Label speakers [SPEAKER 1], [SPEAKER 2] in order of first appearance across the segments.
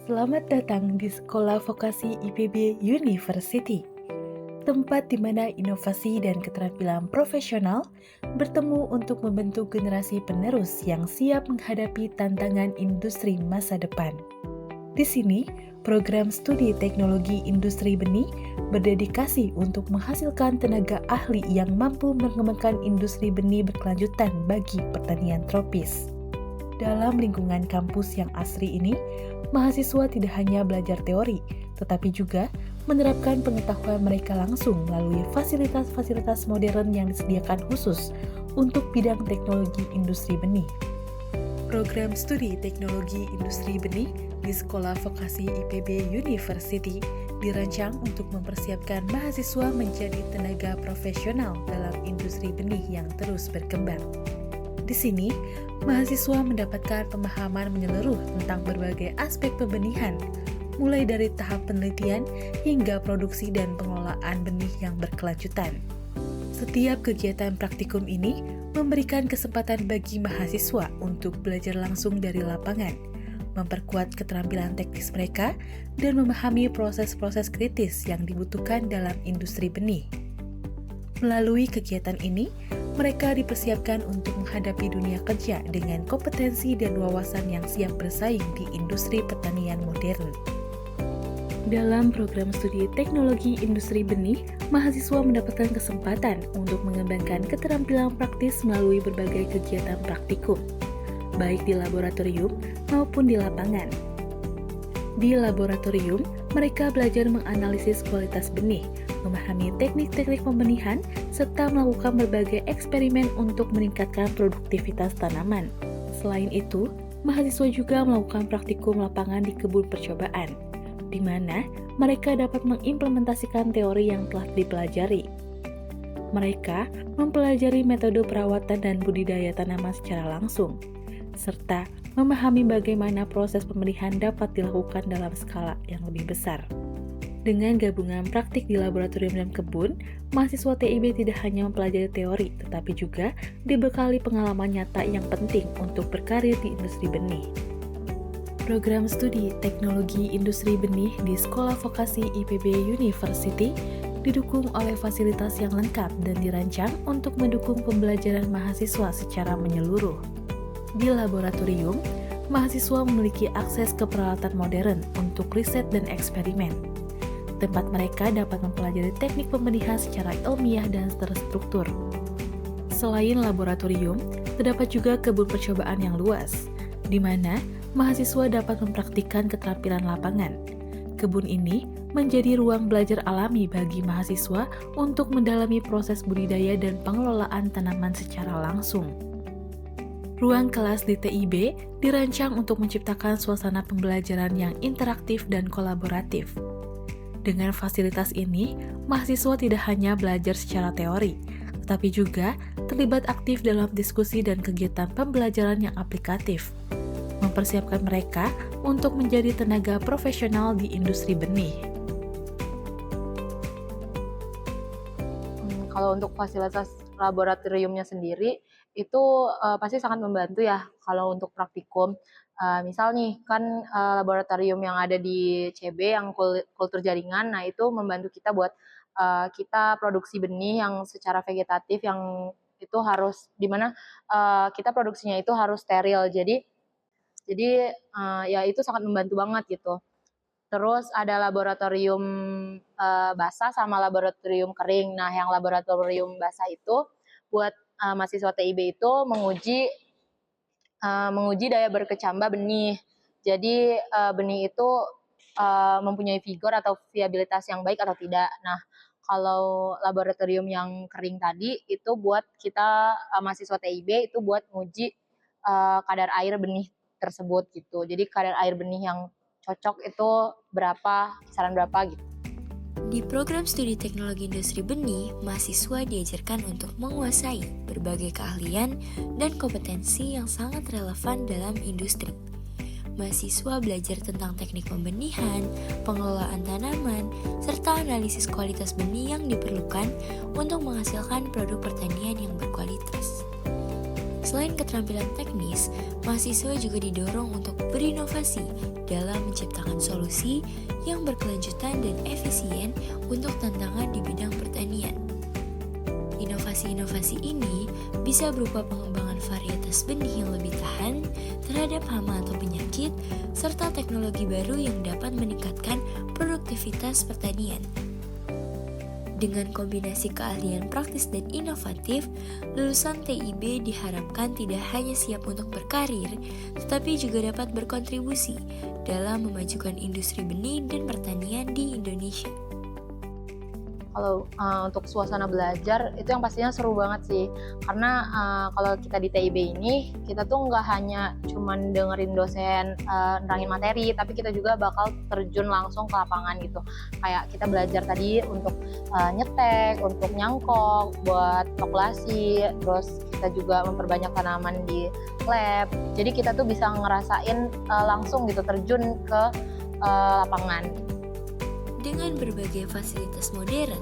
[SPEAKER 1] Selamat datang di Sekolah Vokasi IPB University, tempat di mana inovasi dan keterampilan profesional bertemu untuk membentuk generasi penerus yang siap menghadapi tantangan industri masa depan. Di sini, program studi teknologi industri benih berdedikasi untuk menghasilkan tenaga ahli yang mampu mengembangkan industri benih berkelanjutan bagi pertanian tropis. Dalam lingkungan kampus yang asri ini, mahasiswa tidak hanya belajar teori, tetapi juga menerapkan pengetahuan mereka langsung melalui fasilitas-fasilitas modern yang disediakan khusus untuk bidang teknologi industri benih. Program studi teknologi industri benih di Sekolah Vokasi IPB University dirancang untuk mempersiapkan mahasiswa menjadi tenaga profesional dalam industri benih yang terus berkembang. Di sini, mahasiswa mendapatkan pemahaman menyeluruh tentang berbagai aspek pembenihan, mulai dari tahap penelitian hingga produksi dan pengelolaan benih yang berkelanjutan. Setiap kegiatan praktikum ini memberikan kesempatan bagi mahasiswa untuk belajar langsung dari lapangan, memperkuat keterampilan teknis mereka, dan memahami proses-proses kritis yang dibutuhkan dalam industri benih. Melalui kegiatan ini, mereka dipersiapkan untuk menghadapi dunia kerja dengan kompetensi dan wawasan yang siap bersaing di industri pertanian modern. Dalam program studi teknologi industri benih, mahasiswa mendapatkan kesempatan untuk mengembangkan keterampilan praktis melalui berbagai kegiatan praktikum, baik di laboratorium maupun di lapangan. Di laboratorium, mereka belajar menganalisis kualitas benih, memahami teknik-teknik pembenihan, serta melakukan berbagai eksperimen untuk meningkatkan produktivitas tanaman. Selain itu, mahasiswa juga melakukan praktikum lapangan di kebun percobaan, di mana mereka dapat mengimplementasikan teori yang telah dipelajari. Mereka mempelajari metode perawatan dan budidaya tanaman secara langsung, serta memahami bagaimana proses pembenihan dapat dilakukan dalam skala yang lebih besar. Dengan gabungan praktik di laboratorium dan kebun, mahasiswa TIB tidak hanya mempelajari teori, tetapi juga dibekali pengalaman nyata yang penting untuk berkarir di industri benih. Program studi teknologi industri benih di Sekolah Vokasi IPB University didukung oleh fasilitas yang lengkap dan dirancang untuk mendukung pembelajaran mahasiswa secara menyeluruh. Di laboratorium, mahasiswa memiliki akses ke peralatan modern untuk riset dan eksperimen. Tempat mereka dapat mempelajari teknik pembenihan secara ilmiah dan terstruktur. Selain laboratorium, terdapat juga kebun percobaan yang luas, di mana mahasiswa dapat mempraktikkan keterampilan lapangan. Kebun ini menjadi ruang belajar alami bagi mahasiswa untuk mendalami proses budidaya dan pengelolaan tanaman secara langsung. Ruang kelas di TIB dirancang untuk menciptakan suasana pembelajaran yang interaktif dan kolaboratif. Dengan fasilitas ini, mahasiswa tidak hanya belajar secara teori, tetapi juga terlibat aktif dalam diskusi dan kegiatan pembelajaran yang aplikatif, mempersiapkan mereka untuk menjadi tenaga profesional di industri benih.
[SPEAKER 2] Kalau untuk fasilitas laboratoriumnya sendiri, itu pasti sangat membantu ya kalau untuk praktikum. Misal nih kan laboratorium yang ada di CB yang kultur jaringan, nah itu membantu kita buat kita produksi benih yang secara vegetatif yang itu harus dimana kita produksinya itu harus steril. Jadi ya itu sangat membantu banget gitu. Terus ada laboratorium basah sama laboratorium kering. Nah, yang laboratorium basah itu buat mahasiswa TIB itu menguji daya berkecambah benih. Jadi benih itu mempunyai vigor atau viabilitas yang baik atau tidak. Nah, kalau laboratorium yang kering tadi itu buat kita mahasiswa TIB itu buat menguji kadar air benih tersebut gitu. Jadi kadar air benih yang cocok itu berapa, kisaran berapa gitu.
[SPEAKER 3] Di program studi teknologi industri benih, mahasiswa diajarkan untuk menguasai berbagai keahlian dan kompetensi yang sangat relevan dalam industri. Mahasiswa belajar tentang teknik pembenihan, pengelolaan tanaman, serta analisis kualitas benih yang diperlukan untuk menghasilkan produk pertanian yang berkualitas. Selain keterampilan teknis, mahasiswa juga didorong untuk berinovasi dalam menciptakan solusi yang berkelanjutan dan efisien untuk tantangan di bidang pertanian. Inovasi-inovasi ini bisa berupa pengembangan varietas benih yang lebih tahan terhadap hama atau penyakit, serta teknologi baru yang dapat meningkatkan produktivitas pertanian. Dengan kombinasi keahlian praktis dan inovatif, lulusan TIB diharapkan tidak hanya siap untuk berkarir, tetapi juga dapat berkontribusi dalam memajukan industri benih dan pertanian di Indonesia.
[SPEAKER 2] Kalau untuk suasana belajar itu yang pastinya seru banget sih, karena kalau kita di TIB ini kita tuh nggak hanya cuman dengerin dosen nerangin materi, tapi kita juga bakal terjun langsung ke lapangan gitu. Kayak kita belajar tadi untuk nyetek, untuk nyangkok, buat kalkulasi, terus kita juga memperbanyak tanaman di lab. Jadi kita tuh bisa ngerasain langsung gitu terjun ke lapangan.
[SPEAKER 3] Dengan berbagai fasilitas modern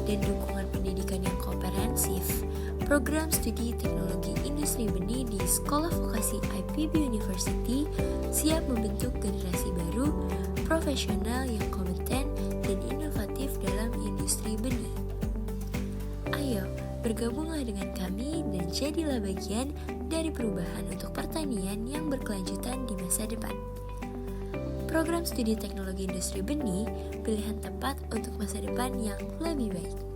[SPEAKER 3] dan dukungan pendidikan yang komprehensif, program studi teknologi industri benih di Sekolah Vokasi IPB University siap membentuk generasi baru, profesional yang kompeten dan inovatif dalam industri benih. Ayo, bergabunglah dengan kami dan jadilah bagian dari perubahan untuk pertanian yang berkelanjutan di masa depan. Program studi teknologi industri benih, pilihan tepat untuk masa depan yang lebih baik.